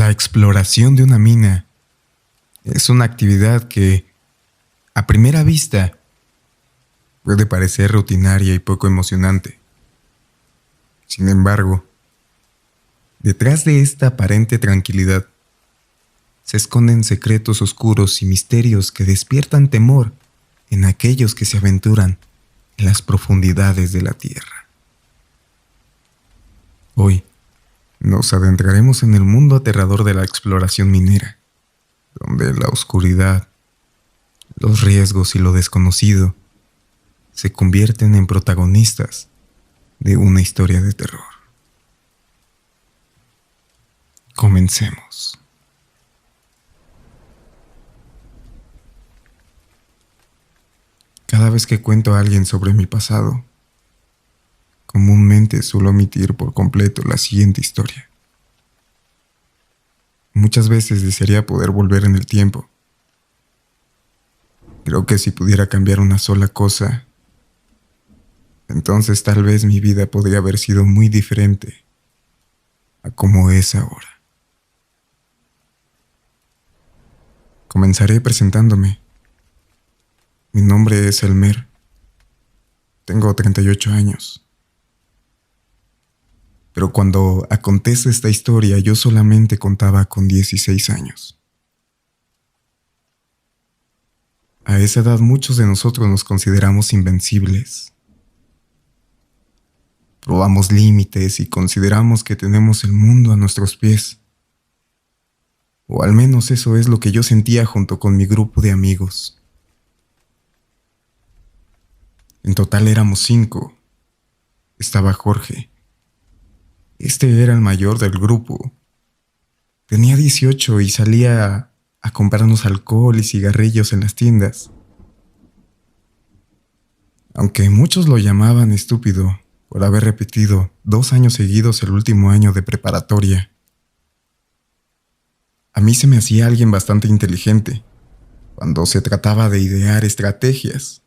La exploración de una mina es una actividad que, a primera vista, puede parecer rutinaria y poco emocionante. Sin embargo, detrás de esta aparente tranquilidad se esconden secretos oscuros y misterios que despiertan temor en aquellos que se aventuran en las profundidades de la Tierra. Hoy nos adentraremos en el mundo aterrador de la exploración minera, donde la oscuridad, los riesgos y lo desconocido se convierten en protagonistas de una historia de terror. Comencemos. Cada vez que cuento a alguien sobre mi pasado, comúnmente suelo omitir por completo la siguiente historia. Muchas veces desearía poder volver en el tiempo. Creo que si pudiera cambiar una sola cosa, entonces tal vez mi vida podría haber sido muy diferente a como es ahora. Comenzaré presentándome. Mi nombre es Elmer. Tengo 38 años. Pero cuando acontece esta historia, yo solamente contaba con 16 años. A esa edad muchos de nosotros nos consideramos invencibles. Probamos límites y consideramos que tenemos el mundo a nuestros pies. O al menos eso es lo que yo sentía junto con mi grupo de amigos. En total éramos 5. Estaba Jorge. Este era el mayor del grupo. Tenía 18 y salía a comprarnos alcohol y cigarrillos en las tiendas. Aunque muchos lo llamaban estúpido por haber repetido 2 años seguidos el último año de preparatoria, a mí se me hacía alguien bastante inteligente cuando se trataba de idear estrategias.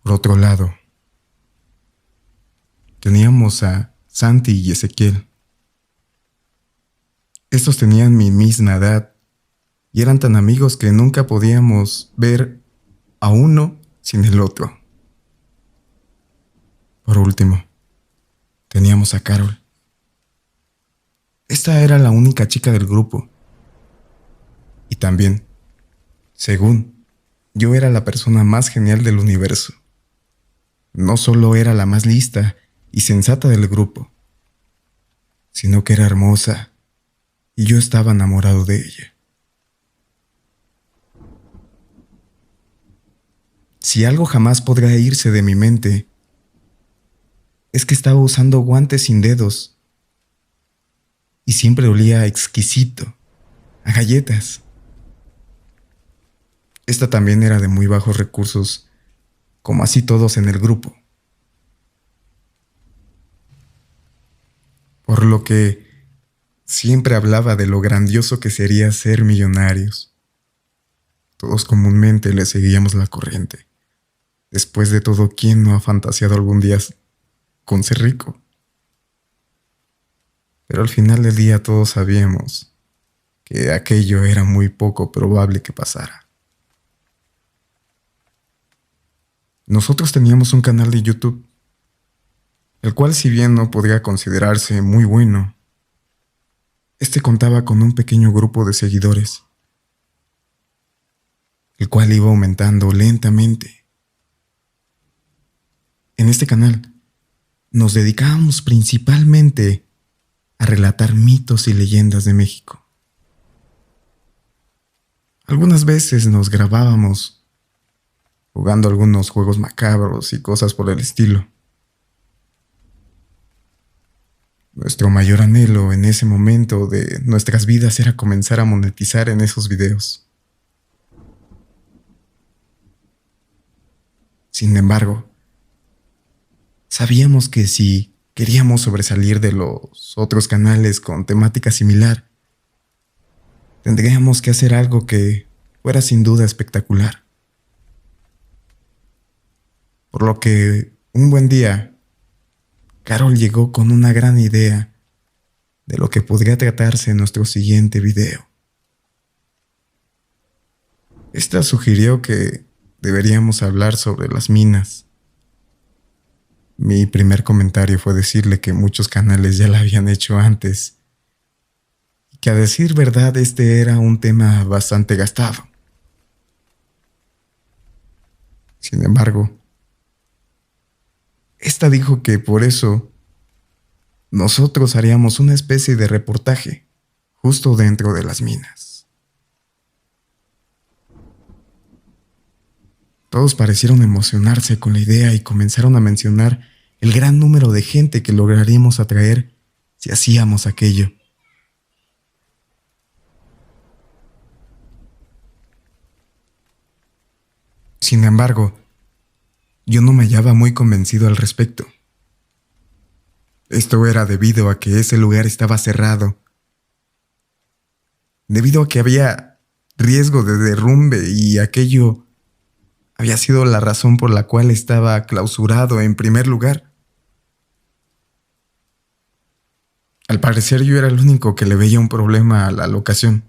Por otro lado, teníamos a Santi y Ezequiel. Estos tenían mi misma edad y eran tan amigos que nunca podíamos ver a uno sin el otro. Por último, teníamos a Carol. Esta era la única chica del grupo. Y también, según, yo era la persona más genial del universo. No solo era la más lista y sensata del grupo, sino que era hermosa y yo estaba enamorado de ella. Si algo jamás podrá irse de mi mente, es que estaba usando guantes sin dedos y siempre olía exquisito, a galletas. Esta también era de muy bajos recursos, como así todos en el grupo. Por lo que siempre hablaba de lo grandioso que sería ser millonarios. Todos comúnmente le seguíamos la corriente. Después de todo, ¿quién no ha fantaseado algún día con ser rico? Pero al final del día todos sabíamos que aquello era muy poco probable que pasara. Nosotros teníamos un canal de YouTube, el cual, si bien no podría considerarse muy bueno, este contaba con un pequeño grupo de seguidores, el cual iba aumentando lentamente. En este canal nos dedicábamos principalmente a relatar mitos y leyendas de México. Algunas veces nos grabábamos jugando algunos juegos macabros y cosas por el estilo. Nuestro mayor anhelo en ese momento de nuestras vidas era comenzar a monetizar en esos videos. Sin embargo, sabíamos que si queríamos sobresalir de los otros canales con temática similar, tendríamos que hacer algo que fuera sin duda espectacular. Por lo que un buen día, Carol llegó con una gran idea de lo que podría tratarse en nuestro siguiente video. Esta sugirió que deberíamos hablar sobre las minas. Mi primer comentario fue decirle que muchos canales ya la habían hecho antes, y que a decir verdad este era un tema bastante gastado. Sin embargo, esta dijo que por eso nosotros haríamos una especie de reportaje justo dentro de las minas. Todos parecieron emocionarse con la idea y comenzaron a mencionar el gran número de gente que lograríamos atraer si hacíamos aquello. Sin embargo, yo no me hallaba muy convencido al respecto. Esto era debido a que ese lugar estaba cerrado, debido a que había riesgo de derrumbe y aquello había sido la razón por la cual estaba clausurado en primer lugar. Al parecer yo era el único que le veía un problema a la locación,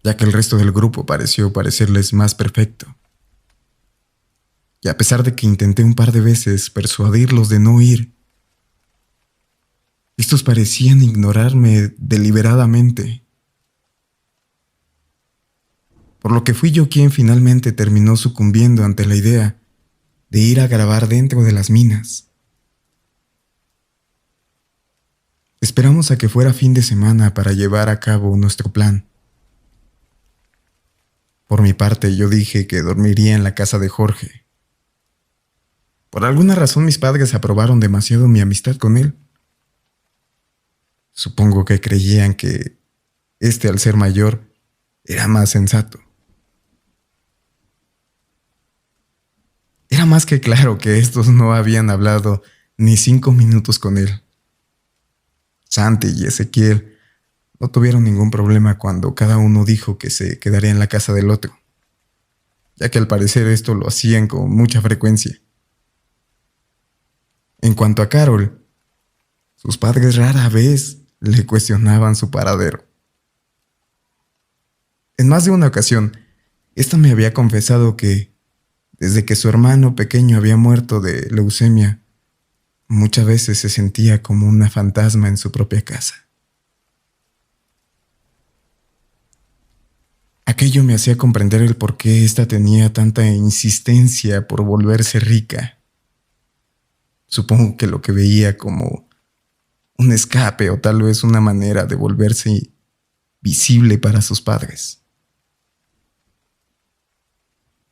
ya que el resto del grupo pareció parecerles más perfecto. Y a pesar de que intenté un par de veces persuadirlos de no ir, estos parecían ignorarme deliberadamente. Por lo que fui yo quien finalmente terminó sucumbiendo ante la idea de ir a grabar dentro de las minas. Esperamos a que fuera fin de semana para llevar a cabo nuestro plan. Por mi parte, yo dije que dormiría en la casa de Jorge. Por alguna razón mis padres aprobaron demasiado mi amistad con él. Supongo que creían que al ser mayor, era más sensato. Era más que claro que estos no habían hablado ni 5 minutos con él. Santi y Ezequiel no tuvieron ningún problema cuando cada uno dijo que se quedaría en la casa del otro, ya que al parecer esto lo hacían con mucha frecuencia. En cuanto a Carol, sus padres rara vez le cuestionaban su paradero. En más de una ocasión, esta me había confesado que, desde que su hermano pequeño había muerto de leucemia, muchas veces se sentía como una fantasma en su propia casa. Aquello me hacía comprender el por qué ésta tenía tanta insistencia por volverse rica. Supongo que lo que veía como un escape o tal vez una manera de volverse visible para sus padres.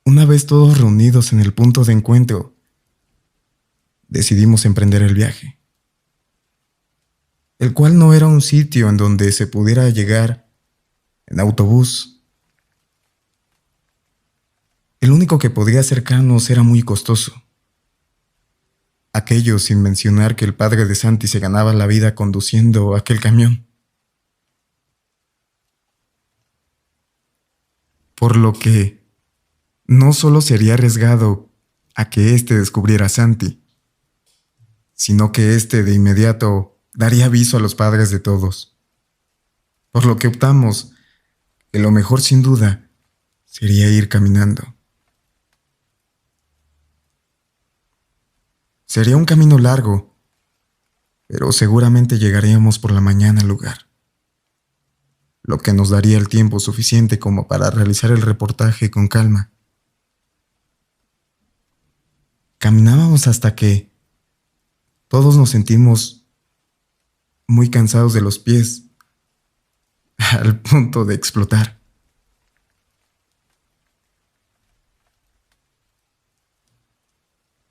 Una vez todos reunidos en el punto de encuentro, decidimos emprender el viaje, el cual no era un sitio en donde se pudiera llegar en autobús. El único que podía acercarnos era muy costoso. Aquello sin mencionar que el padre de Santi se ganaba la vida conduciendo aquel camión. Por lo que no solo sería arriesgado a que éste descubriera a Santi, sino que éste de inmediato daría aviso a los padres de todos. Por lo que optamos que lo mejor sin duda sería ir caminando. Sería un camino largo, pero seguramente llegaríamos por la mañana al lugar, lo que nos daría el tiempo suficiente como para realizar el reportaje con calma. Caminábamos hasta que todos nos sentimos muy cansados de los pies, al punto de explotar.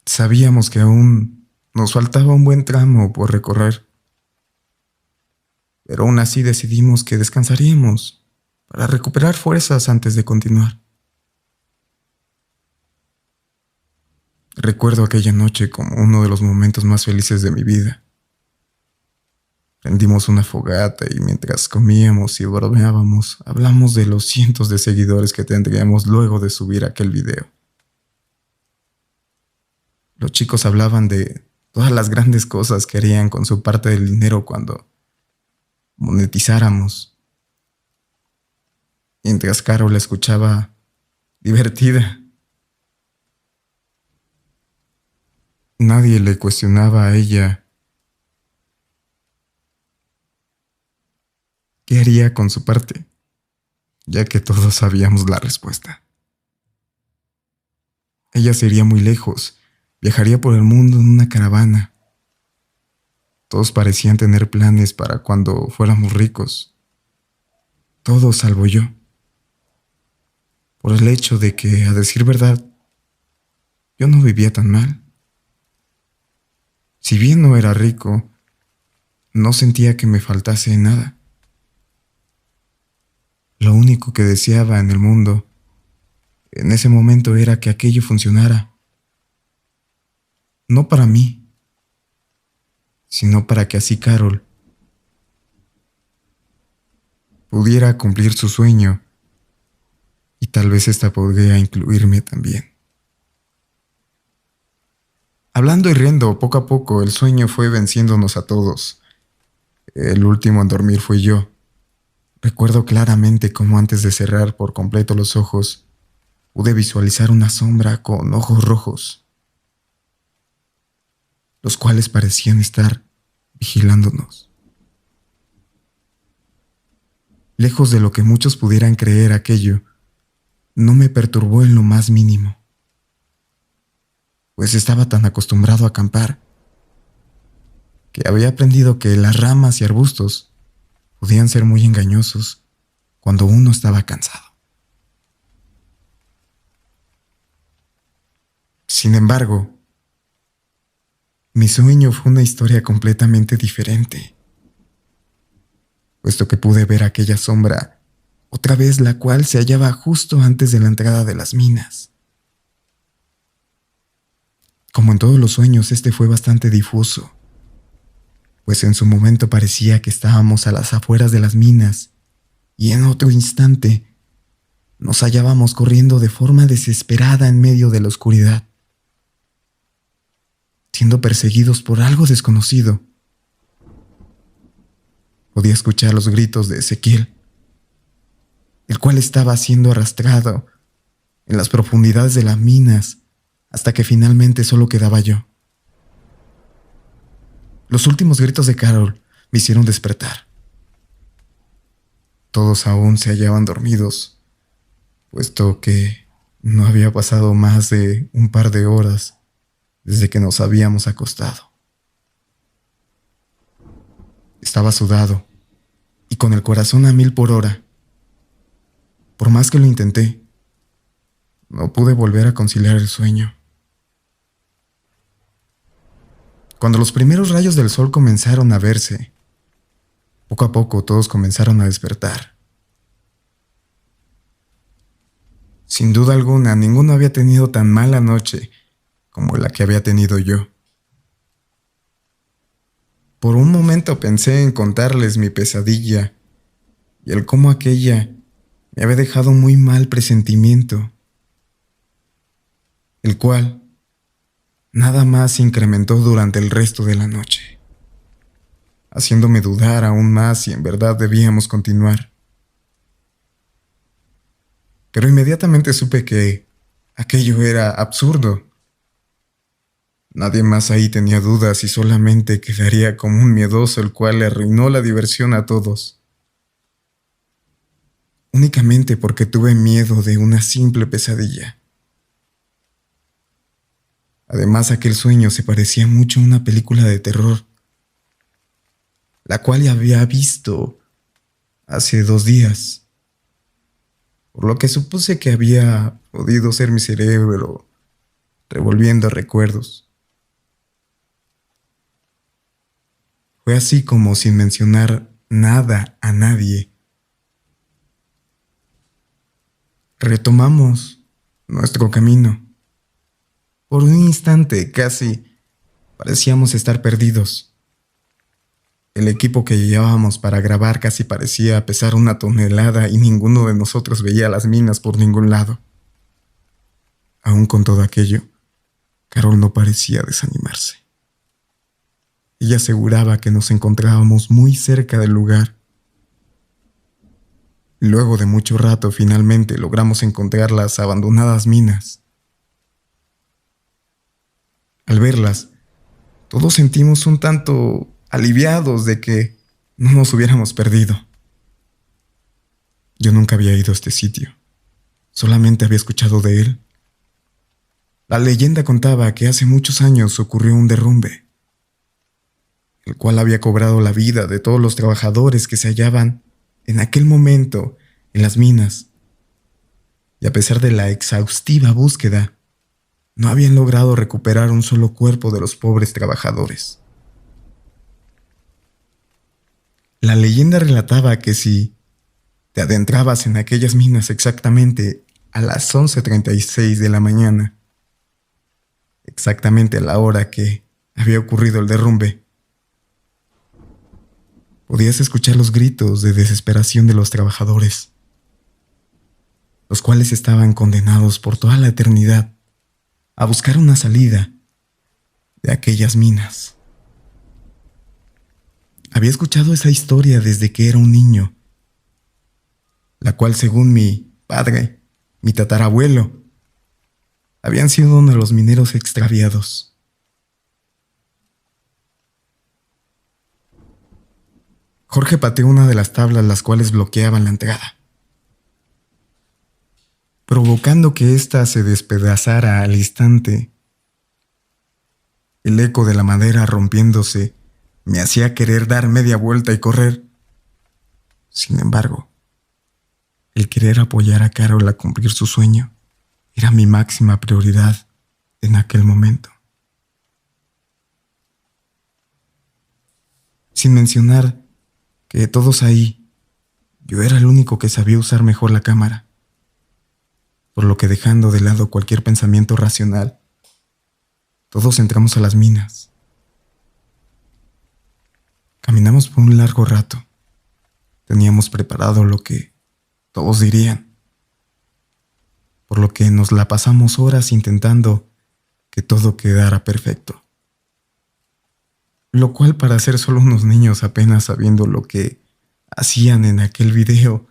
Sabíamos que aún nos faltaba un buen tramo por recorrer, pero aún así decidimos que descansaríamos para recuperar fuerzas antes de continuar. Recuerdo aquella noche como uno de los momentos más felices de mi vida. Prendimos una fogata y mientras comíamos y bromeábamos, hablamos de los cientos de seguidores que tendríamos luego de subir aquel video. Los chicos hablaban de todas las grandes cosas que harían con su parte del dinero cuando monetizáramos, mientras Carol la escuchaba divertida. Nadie le cuestionaba a ella qué haría con su parte, ya que todos sabíamos la respuesta. Ella se iría muy lejos, viajaría por el mundo en una caravana. Todos parecían tener planes para cuando fuéramos ricos. Todos salvo yo. Por el hecho de que, a decir verdad, yo no vivía tan mal. Si bien no era rico, no sentía que me faltase nada. Lo único que deseaba en el mundo en ese momento era que aquello funcionara. No para mí, sino para que así Carol pudiera cumplir su sueño y tal vez esta podría incluirme también. Hablando y riendo, poco a poco el sueño fue venciéndonos a todos. El último en dormir fui yo. Recuerdo claramente cómo antes de cerrar por completo los ojos, pude visualizar una sombra con ojos rojos, los cuales parecían estar vigilándonos. Lejos de lo que muchos pudieran creer, aquello no me perturbó en lo más mínimo, pues estaba tan acostumbrado a acampar que había aprendido que las ramas y arbustos podían ser muy engañosos cuando uno estaba cansado. Sin embargo, mi sueño fue una historia completamente diferente, puesto que pude ver aquella sombra otra vez, la cual se hallaba justo antes de la entrada de las minas. Como en todos los sueños, este fue bastante difuso, pues en su momento parecía que estábamos a las afueras de las minas y en otro instante nos hallábamos corriendo de forma desesperada en medio de la oscuridad, siendo perseguidos por algo desconocido. Podía escuchar los gritos de Ezequiel, el cual estaba siendo arrastrado en las profundidades de las minas hasta que finalmente solo quedaba yo. Los últimos gritos de Carol me hicieron despertar. Todos aún se hallaban dormidos, puesto que no había pasado más de un par de horas desde que nos habíamos acostado. Estaba sudado y con el corazón a 1000 por hora. Por más que lo intenté, no pude volver a conciliar el sueño. Cuando los primeros rayos del sol comenzaron a verse, poco a poco todos comenzaron a despertar. Sin duda alguna, ninguno había tenido tan mala noche como la que había tenido yo. Por un momento pensé en contarles mi pesadilla y el cómo aquella me había dejado muy mal presentimiento, el cual nada más se incrementó durante el resto de la noche, haciéndome dudar aún más si en verdad debíamos continuar. Pero inmediatamente supe que aquello era absurdo. Nadie más ahí tenía dudas y solamente quedaría como un miedoso el cual le arruinó la diversión a todos. Únicamente porque tuve miedo de una simple pesadilla. Además, aquel sueño se parecía mucho a una película de terror, la cual ya había visto hace 2 días, por lo que supuse que había podido ser mi cerebro revolviendo recuerdos. Fue así como, sin mencionar nada a nadie, retomamos nuestro camino. Por un instante casi parecíamos estar perdidos. El equipo que llevábamos para grabar casi parecía pesar 1 tonelada y ninguno de nosotros veía las minas por ningún lado. Aún con todo aquello, Carol no parecía desanimarse. Ella aseguraba que nos encontrábamos muy cerca del lugar Luego de mucho rato, finalmente logramos encontrar las abandonadas minas. Al verlas, todos sentimos un tanto aliviados de que no nos hubiéramos perdido. Yo nunca había ido a este sitio, solamente había escuchado de él. La leyenda contaba que hace muchos años ocurrió un derrumbe, el cual había cobrado la vida de todos los trabajadores que se hallaban en aquel momento en las minas. Y a pesar de la exhaustiva búsqueda, no habían logrado recuperar un solo cuerpo de los pobres trabajadores. La leyenda relataba que si te adentrabas en aquellas minas exactamente a las 11:36 de la mañana, exactamente a la hora que había ocurrido el derrumbe, podías escuchar los gritos de desesperación de los trabajadores, los cuales estaban condenados por toda la eternidad a buscar una salida de aquellas minas. Había escuchado esa historia desde que era un niño, la cual, según mi padre, mi tatarabuelo, habían sido uno de los mineros extraviados. Jorge pateó una de las tablas las cuales bloqueaban la entrada, provocando que ésta se despedazara al instante. El eco de la madera rompiéndose me hacía querer dar media vuelta y correr. Sin embargo, el querer apoyar a Carol a cumplir su sueño era mi máxima prioridad en aquel momento. Sin mencionar que de todos ahí, yo era el único que sabía usar mejor la cámara, por lo que, dejando de lado cualquier pensamiento racional, todos entramos a las minas. Caminamos por un largo rato. Teníamos preparado lo que todos dirían, por lo que nos la pasamos horas intentando que todo quedara perfecto. Lo cual, para ser solo unos niños apenas sabiendo lo que hacían en aquel video,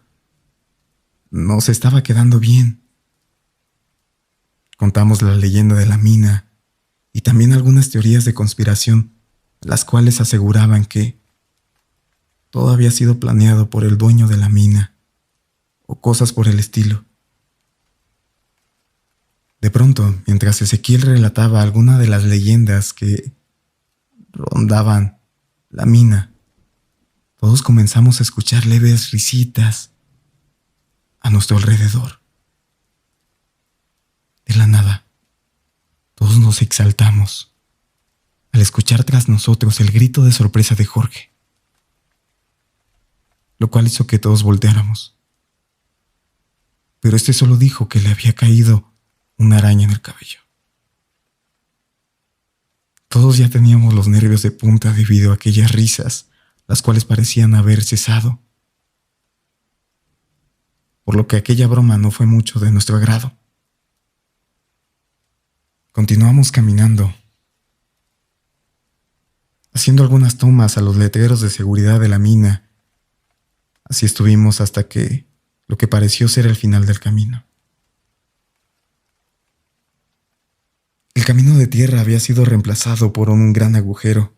nos estaba quedando bien. Contamos la leyenda de la mina y también algunas teorías de conspiración, las cuales aseguraban que todo había sido planeado por el dueño de la mina o cosas por el estilo. De pronto, mientras Ezequiel relataba alguna de las leyendas que rondaban la mina, todos comenzamos a escuchar leves risitas a nuestro alrededor. De la nada, todos nos exaltamos al escuchar tras nosotros el grito de sorpresa de Jorge, lo cual hizo que todos volteáramos. Pero este solo dijo que le había caído una araña en el cabello. Todos ya teníamos los nervios de punta debido a aquellas risas, las cuales parecían haber cesado, por lo que aquella broma no fue mucho de nuestro agrado. Continuamos caminando, haciendo algunas tomas a los letreros de seguridad de la mina. Así estuvimos hasta que lo que pareció ser el final del camino. El camino de tierra había sido reemplazado por un gran agujero,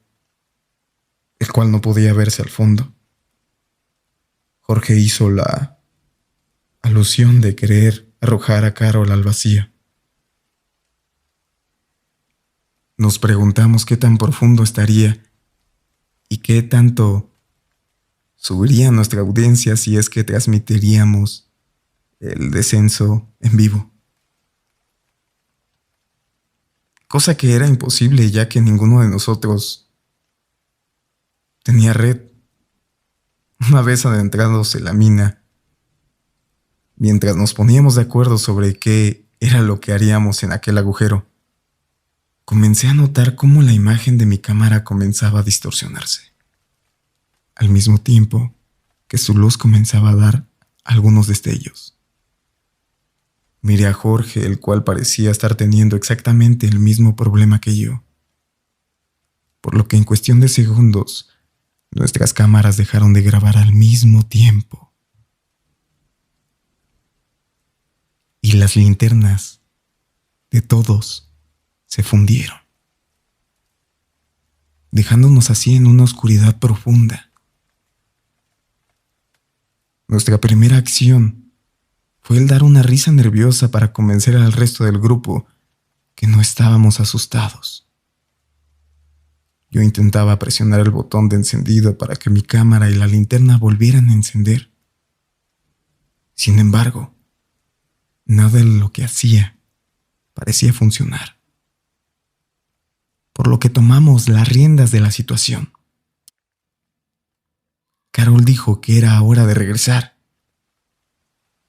el cual no podía verse al fondo. Jorge hizo la alusión de querer arrojar a Carol al vacío. Nos preguntamos qué tan profundo estaría y qué tanto subiría nuestra audiencia si es que transmitiríamos el descenso en vivo. Cosa que era imposible, ya que ninguno de nosotros tenía red. Una vez adentrados en la mina, mientras nos poníamos de acuerdo sobre qué era lo que haríamos en aquel agujero, comencé a notar cómo la imagen de mi cámara comenzaba a distorsionarse, al mismo tiempo que su luz comenzaba a dar algunos destellos. Miré a Jorge, el cual parecía estar teniendo exactamente el mismo problema que yo, por lo que en cuestión de segundos nuestras cámaras dejaron de grabar al mismo tiempo. y las linternas de todos se fundieron, dejándonos así en una oscuridad profunda. Nuestra primera acción fue el dar una risa nerviosa para convencer al resto del grupo que no estábamos asustados. Yo intentaba presionar el botón de encendido para que mi cámara y la linterna volvieran a encender. Sin embargo, nada de lo que hacía parecía funcionar, por lo que tomamos las riendas de la situación. Carol dijo que era hora de regresar.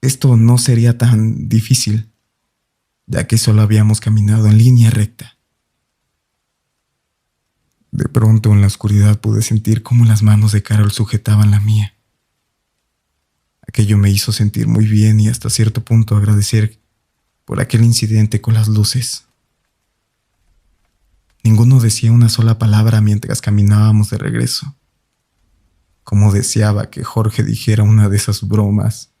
Esto no sería tan difícil, ya que solo habíamos caminado en línea recta. De pronto, en la oscuridad pude sentir cómo las manos de Carol sujetaban la mía. Aquello me hizo sentir muy bien y hasta cierto punto agradecer por aquel incidente con las luces. Ninguno decía una sola palabra mientras caminábamos de regreso. Como deseaba que Jorge dijera una de esas bromas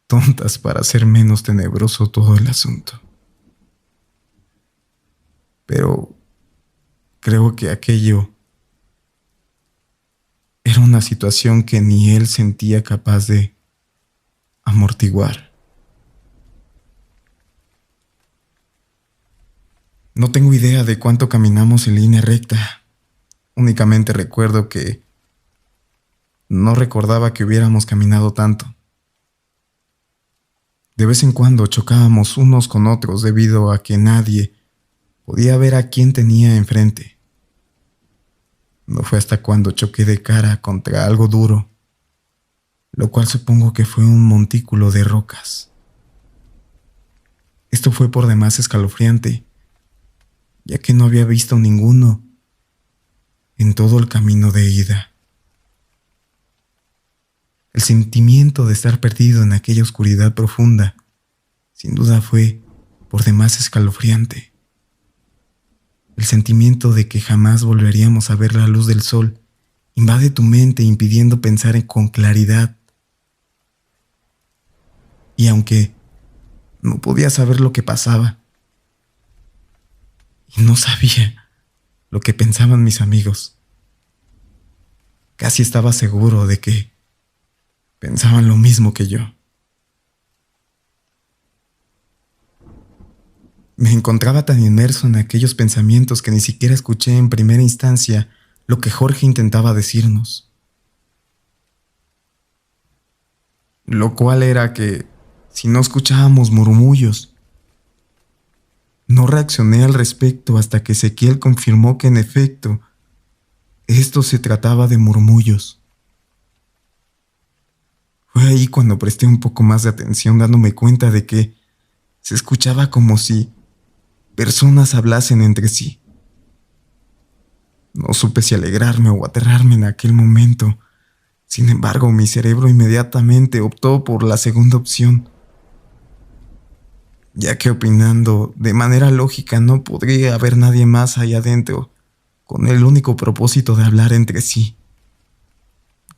tontas para hacer menos tenebroso todo el asunto. Pero creo que aquello era una situación que ni él sentía capaz de amortiguar. No tengo idea de cuánto caminamos en línea recta. Únicamente recuerdo que no recordaba que hubiéramos caminado tanto. De vez en cuando chocábamos unos con otros debido a que nadie podía ver a quién tenía enfrente. No fue hasta cuando choqué de cara contra algo duro, lo cual supongo que fue un montículo de rocas. Esto fue por demás escalofriante, ya que no había visto ninguno en todo el camino de ida. El sentimiento de estar perdido en aquella oscuridad profunda, sin duda fue por demás escalofriante. El sentimiento de que jamás volveríamos a ver la luz del sol invade tu mente impidiendo pensar con claridad. Y aunque no podía saber lo que pasaba, y no sabía lo que pensaban mis amigos, casi estaba seguro de que pensaban lo mismo que yo. Me encontraba tan inmerso en aquellos pensamientos que ni siquiera escuché en primera instancia lo que Jorge intentaba decirnos. Lo cual era que, si no escuchábamos murmullos, no reaccioné al respecto hasta que Ezequiel confirmó que en efecto, esto se trataba de murmullos. Fue ahí cuando presté un poco más de atención, dándome cuenta de que se escuchaba como si personas hablasen entre sí. No supe si alegrarme o aterrarme en aquel momento. Sin embargo, mi cerebro inmediatamente optó por la segunda opción, ya que opinando de manera lógica no podría haber nadie más allá adentro, con el único propósito de hablar entre sí.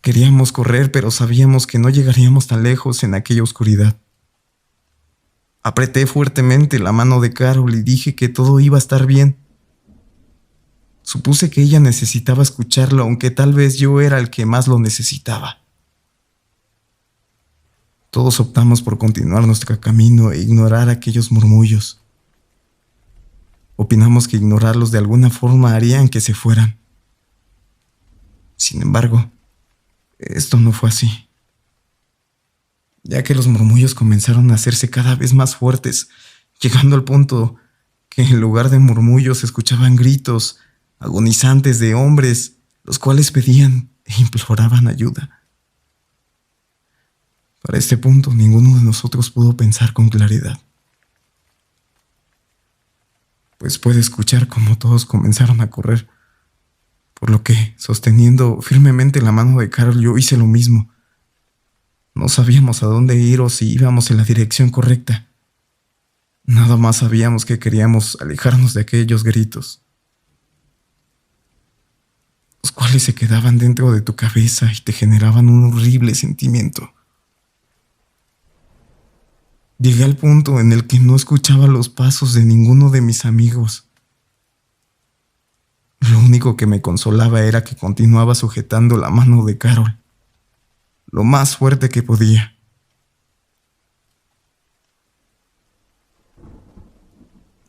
Queríamos correr, pero sabíamos que no llegaríamos tan lejos en aquella oscuridad. Apreté fuertemente la mano de Carol y dije que todo iba a estar bien. Supuse que ella necesitaba escucharlo, aunque tal vez yo era el que más lo necesitaba. Todos optamos por continuar nuestro camino e ignorar aquellos murmullos. Opinamos que ignorarlos de alguna forma harían que se fueran. Sin embargo, esto no fue así, ya que los murmullos comenzaron a hacerse cada vez más fuertes, llegando al punto que en lugar de murmullos se escuchaban gritos agonizantes de hombres, los cuales pedían e imploraban ayuda. Para este punto, ninguno de nosotros pudo pensar con claridad, pues pude escuchar cómo todos comenzaron a correr, por lo que, sosteniendo firmemente la mano de Carol, yo hice lo mismo. No sabíamos a dónde ir o si íbamos en la dirección correcta. Nada más sabíamos que queríamos alejarnos de aquellos gritos, los cuales se quedaban dentro de tu cabeza y te generaban un horrible sentimiento. Llegué al punto en el que no escuchaba los pasos de ninguno de mis amigos. Lo único que me consolaba era que continuaba sujetando la mano de Carol, lo más fuerte que podía.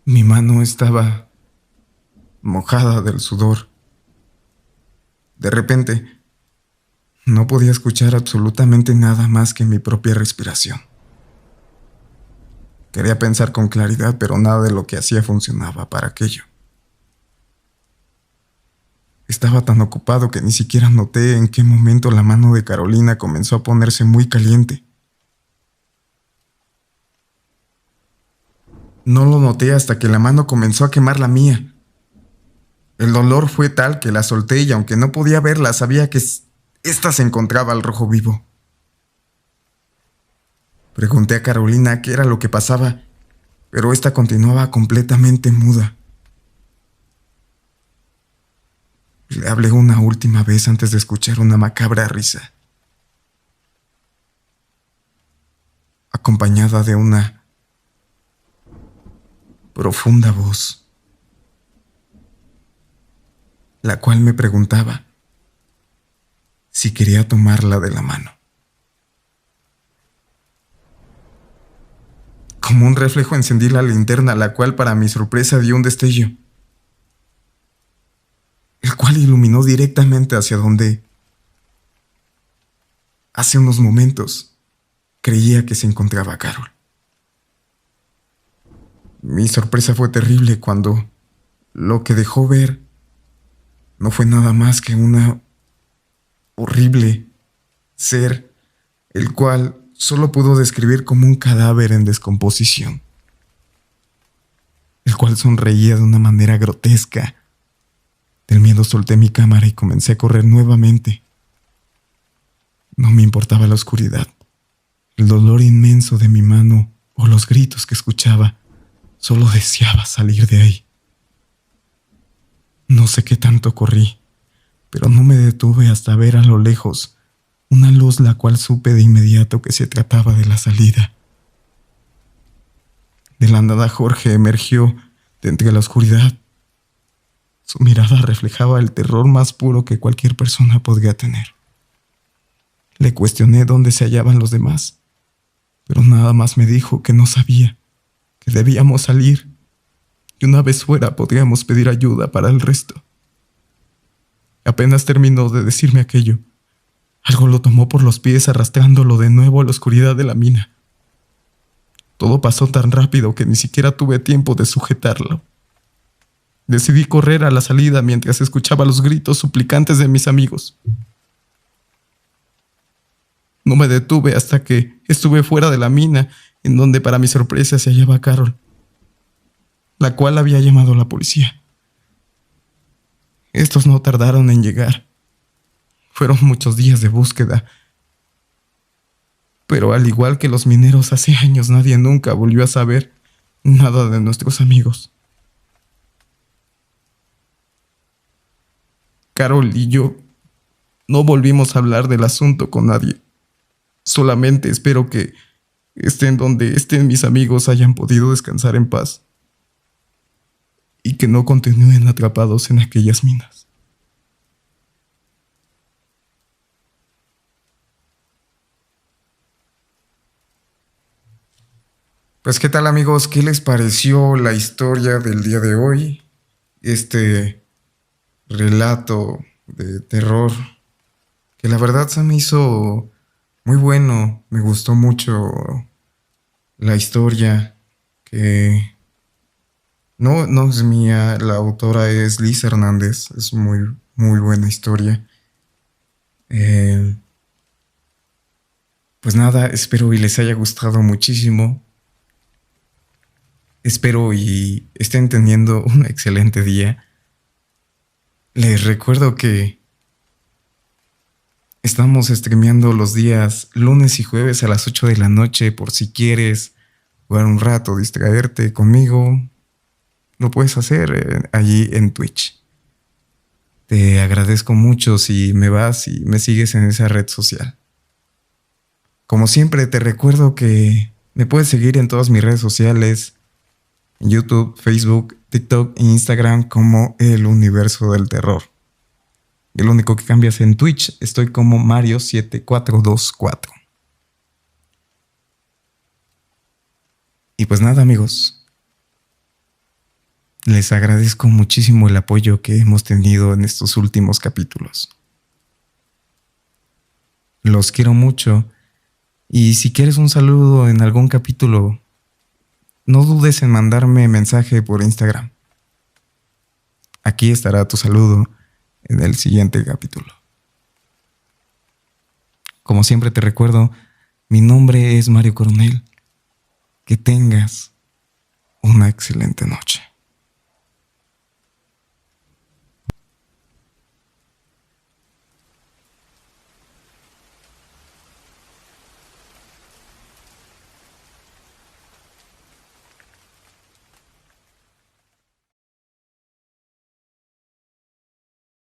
Mi mano estaba mojada del sudor. De repente, no podía escuchar absolutamente nada más que mi propia respiración. Quería pensar con claridad, pero nada de lo que hacía funcionaba para aquello. Estaba tan ocupado que ni siquiera noté en qué momento la mano de Carolina comenzó a ponerse muy caliente. No lo noté hasta que la mano comenzó a quemar la mía. El dolor fue tal que la solté y aunque no podía verla, sabía que ésta se encontraba al rojo vivo. Pregunté a Carolina qué era lo que pasaba, pero ésta continuaba completamente muda. Le hablé una última vez antes de escuchar una macabra risa, acompañada de una profunda voz, la cual me preguntaba si quería tomarla de la mano. Como un reflejo encendí la linterna, la cual para mi sorpresa dio un destello, el cual iluminó directamente hacia donde hace unos momentos creía que se encontraba Carol. Mi sorpresa fue terrible cuando lo que dejó ver no fue nada más que una horrible ser, el cual solo pudo describir como un cadáver en descomposición, el cual sonreía de una manera grotesca. Del miedo solté mi cámara y comencé a correr nuevamente. No me importaba la oscuridad, el dolor inmenso de mi mano o los gritos que escuchaba. Solo deseaba salir de ahí. No sé qué tanto corrí, pero no me detuve hasta ver a lo lejos una luz, la cual supe de inmediato que se trataba de la salida. De la nada Jorge emergió de entre la oscuridad. Su mirada reflejaba el terror más puro que cualquier persona podría tener. Le cuestioné dónde se hallaban los demás, pero nada más me dijo que no sabía, que debíamos salir, y una vez fuera podríamos pedir ayuda para el resto. Apenas terminó de decirme aquello, algo lo tomó por los pies arrastrándolo de nuevo a la oscuridad de la mina. Todo pasó tan rápido que ni siquiera tuve tiempo de sujetarlo. Decidí correr a la salida mientras escuchaba los gritos suplicantes de mis amigos. No me detuve hasta que estuve fuera de la mina, en donde para mi sorpresa se hallaba Carol, la cual había llamado a la policía. Estos no tardaron en llegar. Fueron muchos días de búsqueda, pero al igual que los mineros hace años, nadie nunca volvió a saber nada de nuestros amigos. Carol y yo no volvimos a hablar del asunto con nadie. Solamente espero que estén donde estén mis amigos hayan podido descansar en paz y que no continúen atrapados en aquellas minas. Pues qué tal amigos, ¿qué les pareció la historia del día de hoy? Este relato de terror que la verdad se me hizo muy bueno, me gustó mucho la historia, que no es mía, la autora es Liz Hernández, es muy, muy buena historia. Pues nada, espero y les haya gustado muchísimo. Espero y estén teniendo un excelente día. Les recuerdo que estamos streameando los días lunes y jueves a las 8 de la noche por si quieres jugar un rato, distraerte conmigo. Lo puedes hacer allí en Twitch. Te agradezco mucho si me vas y me sigues en esa red social. Como siempre te recuerdo que Me puedes seguir en todas mis redes sociales, en YouTube, Facebook, TikTok e Instagram como El Universo del Terror. Y lo único que cambia es en Twitch, estoy como Mario7424. Y pues nada, amigos, les agradezco muchísimo el apoyo que hemos tenido en estos últimos capítulos. Los quiero mucho y si quieres un saludo en algún capítulo, no dudes en mandarme mensaje por Instagram. Aquí estará tu saludo en el siguiente capítulo. Como siempre te recuerdo, mi nombre es Mario Coronel. Que tengas una excelente noche.